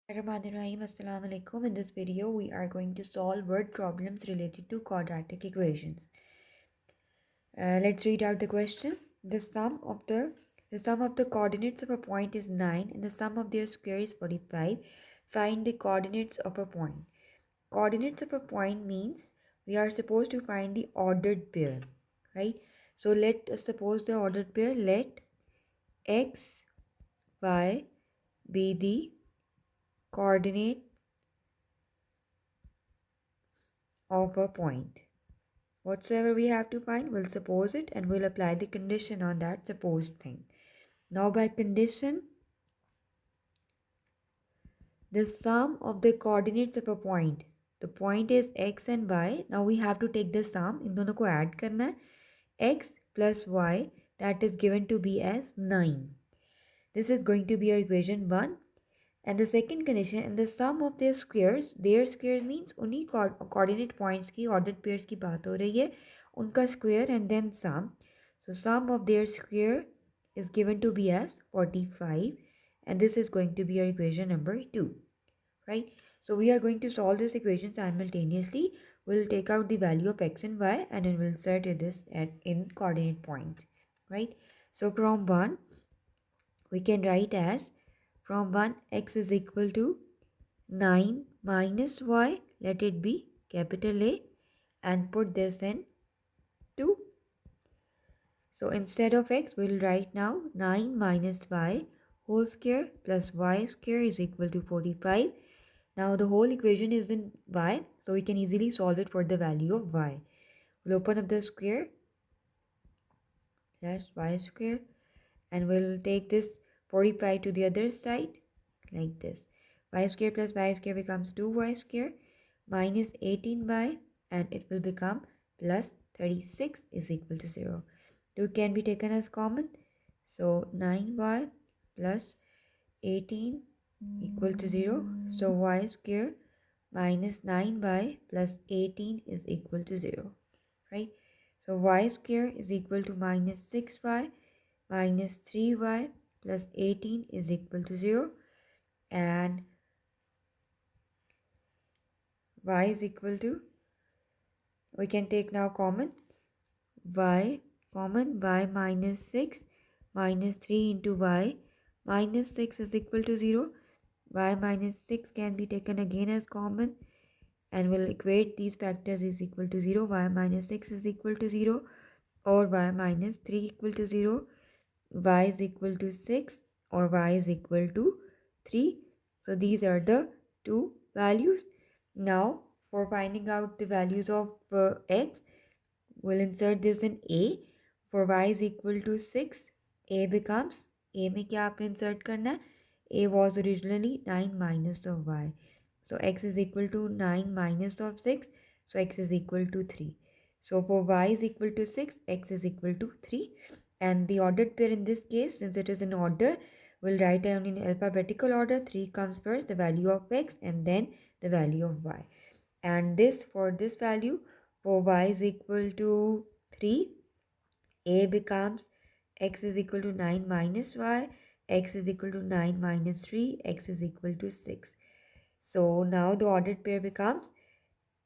Assalamu alaikum. In this video, we are going to solve word problems related to quadratic equations. Let's read out the question. The sum of the coordinates of a point is 9 and the sum of their square is 45. Find the coordinates of a point. Coordinates of a point means we are supposed to find the ordered pair, right? So let us suppose the ordered pair. Let x, y be the coordinate of a point. Whatsoever we have to find, we'll suppose it and we'll apply the condition on that supposed thing. Now by condition, the sum of the coordinates of a point. The point is x and y. Now we have to take the sum. इन दोनों को add करना है. X plus y, that is given to be as 9. This is going to be our equation 1. And the second condition, and the sum of their squares means उन्हीं coordinate points की ordered pairs की बात हो रही है, उनका square and then sum. So sum of their square is given to be as 45, and this is going to be our equation number 2, right? So we are going to solve this equation simultaneously. We'll take out the value of x and y and then we'll insert this in coordinate point, right? So from 1, we can write as from 1 x is equal to 9 minus y, let it be capital A, and put this in 2. So instead of x, we will write now 9 minus y whole square plus y square is equal to 45. Now the whole equation is in y, so we can easily solve it for the value of y. We'll open up the square plus y square and we'll take this 45 to the other side like this. Y square plus y square becomes 2y square minus 18y, and it will become plus 36 is equal to 0. 2 can be taken as common. So 9y plus 18 equal to 0. So y square minus 9y plus 18 is equal to 0. Right? So y square is equal to minus 6y minus 3y plus 18 is equal to 0. And y is equal to, we can take now common, y minus 6 minus 3 into y minus 6 is equal to 0. Y minus 6 can be taken again as common and will equate these factors is equal to 0. Y minus 6 is equal to 0 or y minus 3 equal to 0. Y is equal to 6 or y is equal to 3. So these are the two values. Now for finding out the values of x, we'll insert this in A. For y is equal to 6, A becomes, A में क्या आपने insert करना है? A was originally 9 minus of y. So x is equal to 9 minus of 6. So x is equal to 3. So for y is equal to 6, x is equal to 3. And the ordered pair in this case, since it is in order, we'll write down in alphabetical order. 3 comes first, the value of x, and then the value of y. And this, for this value, for y is equal to 3, A becomes x is equal to 9 minus y, x is equal to 9 minus 3, x is equal to 6. So now the ordered pair becomes,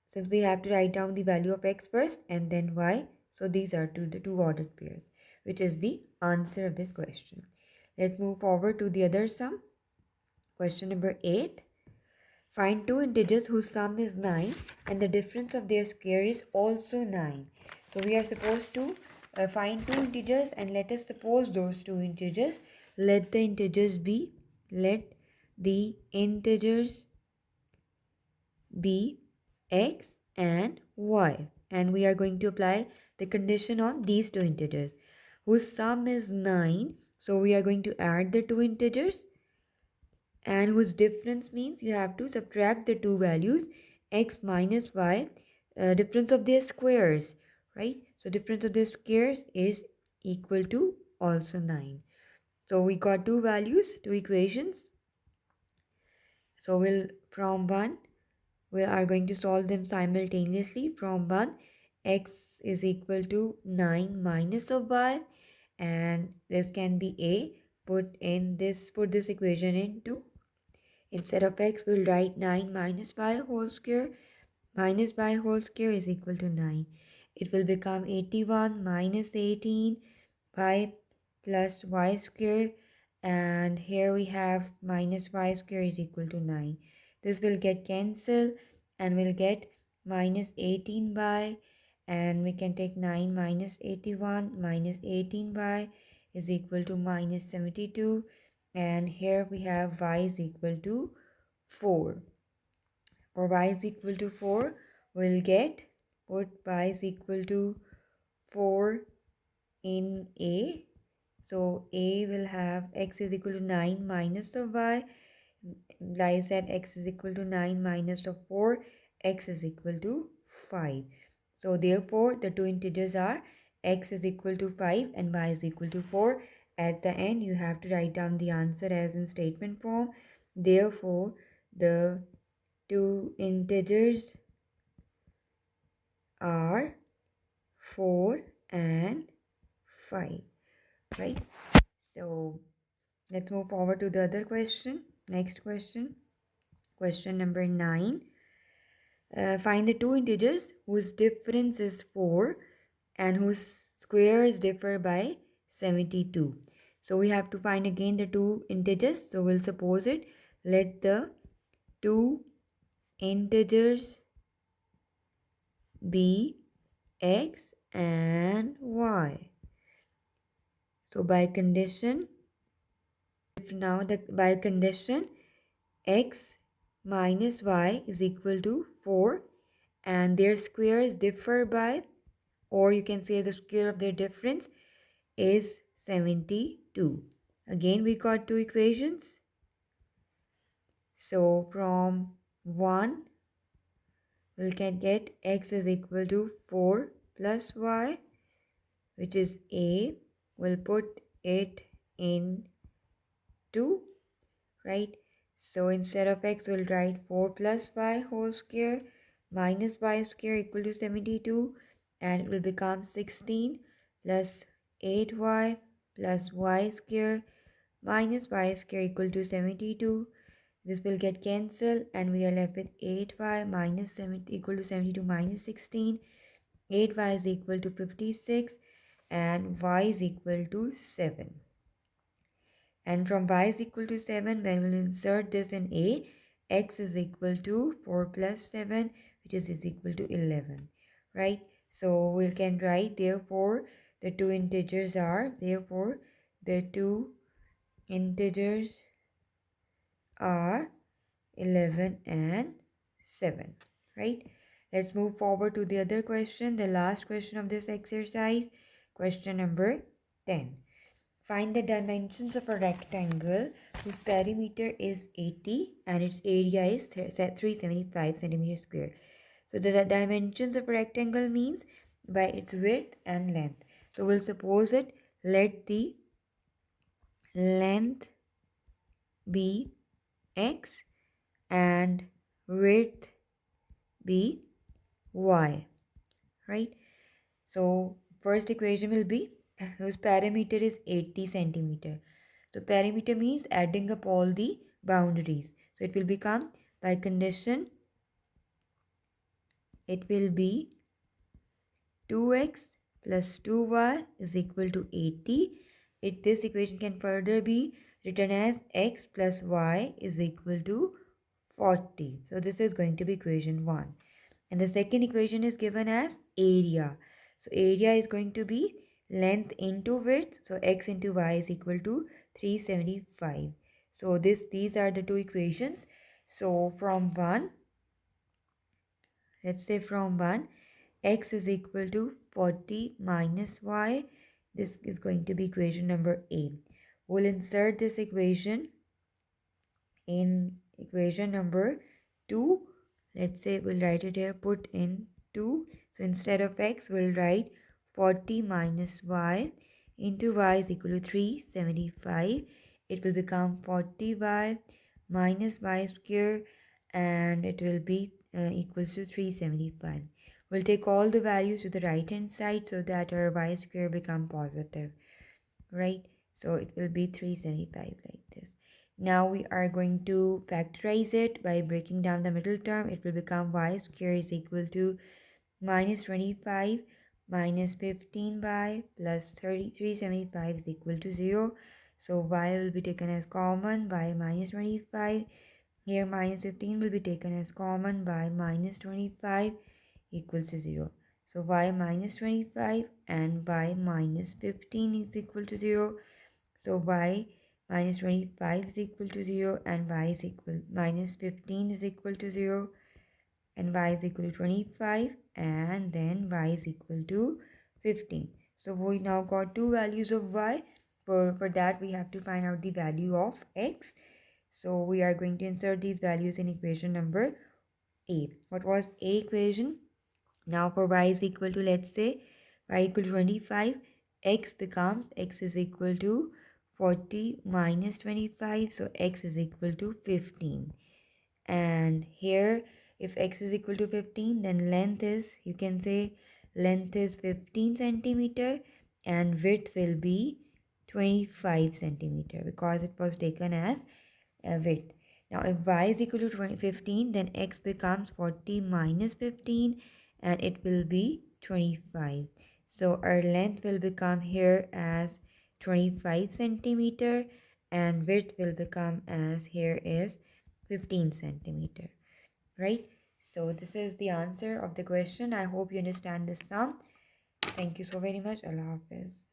since we have to write down the value of x first and then y, so these are the two ordered pairs, which is the answer of this question. Let's move forward to the other sum. Question number 8. Find two integers whose sum is 9 and the difference of their square is also 9. So we are supposed to find two integers, and let us suppose those two integers. Let the integers be x and y, and we are going to apply the condition on these two integers whose sum is 9. So we are going to add the two integers, and whose difference means you have to subtract the two values x minus y, difference of their squares, right? So difference of their squares is equal to also 9. So we got two values, two equations. So from 1, we are going to solve them simultaneously. From 1, x is equal to 9 minus of y, and this can be a. Put this equation into Instead of x, we'll write 9 minus y whole square. Minus y whole square is equal to 9. It will become 81 minus 18 y plus y square, and here we have minus y square is equal to 9. This will get cancelled and we'll get minus 18y, and we can take 9 minus 81 minus 18y is equal to minus 72, and here we have y is equal to 4. For y is equal to 4, we'll get, put y is equal to 4 in A. So A will have x is equal to 9 minus of y, lies at x is equal to 9 minus of 4, x is equal to 5. So therefore the two integers are x is equal to 5 and y is equal to 4. At the end you have to write down the answer as in statement form. Therefore the two integers are 4 and 5, right? So let's move forward to the other question. Next question, question number 9. Find the two integers whose difference is 4 and whose squares differ by 72. So we have to find again the two integers. So we'll suppose it. Let the two integers be x and y. So by condition, by condition x minus y is equal to 4 and their squares differ by, or you can say the square of their difference is 72. Again we got two equations. So from 1 we can get x is equal to 4 plus y, which is A. We'll put it in 2, right? So instead of x, we'll write 4 plus y whole square minus y square equal to 72, and it will become 16 plus 8y plus y square minus y square equal to 72. This will get cancelled and we are left with 8y minus 70 equal to 72 minus 16. 8y is equal to 56 and y is equal to 7. And from y is equal to 7, when we'll insert this in A, x is equal to 4 plus 7, which is equal to 11, right? So we can write, therefore, the two integers are, therefore, the two integers are 11 and 7, right? Let's move forward to the other question, the last question of this exercise, question number 10. Find the dimensions of a rectangle whose perimeter is 80 and its area is 375 centimeters square. So the dimensions of a rectangle means by its width and length. So we'll suppose it, let the length be x and width be y, right? So first equation will be whose perimeter is 80 centimeter. So perimeter means adding up all the boundaries. So it will become, by condition, it will be 2x plus 2y is equal to 80. This equation can further be written as x plus y is equal to 40. So this is going to be equation 1. And the second equation is given as area. So area is going to be length into width. So x into y is equal to 375. So these are the two equations. So from 1, let's say from 1, x is equal to 40 minus y. This is going to be equation number A. We'll insert this equation in equation number 2. Let's say we'll write it here, put in 2. So instead of x, we'll write 40 minus y into y is equal to 375. It will become 40y minus y square and it will be equals to 375. We'll take all the values to the right hand side so that our y square become positive, right? So it will be 375 like this. Now we are going to factorize it by breaking down the middle term. It will become y square is equal to minus 25 minus 15y plus 375 is equal to 0. So y will be taken as common by minus 25. Here minus 15 will be taken as common by minus 25 equals to 0. So y minus 25 and y minus 15 is equal to 0. So y minus 25 is equal to 0 and y is equal minus 15 is equal to 0 and y is equal to 25 and then y is equal to 15. So we now got two values of y. For that we have to find out the value of x. So we are going to insert these values in equation number A. What was A equation? Now for y is equal to, let's say, y equal to 25, x is equal to 40 minus 25, so x is equal to 15. And here, if x is equal to 15, then length is, you can say, length is 15 centimeter and width will be 25 centimeter because it was taken as width. Now if y is equal to 15, then x becomes 40 minus 15 and it will be 25. So our length will become here as 25 centimeter and width will become as here is 15 centimeter, right? So this is the answer of the question. I hope you understand this sum. Thank you so very much. Allah Hafiz.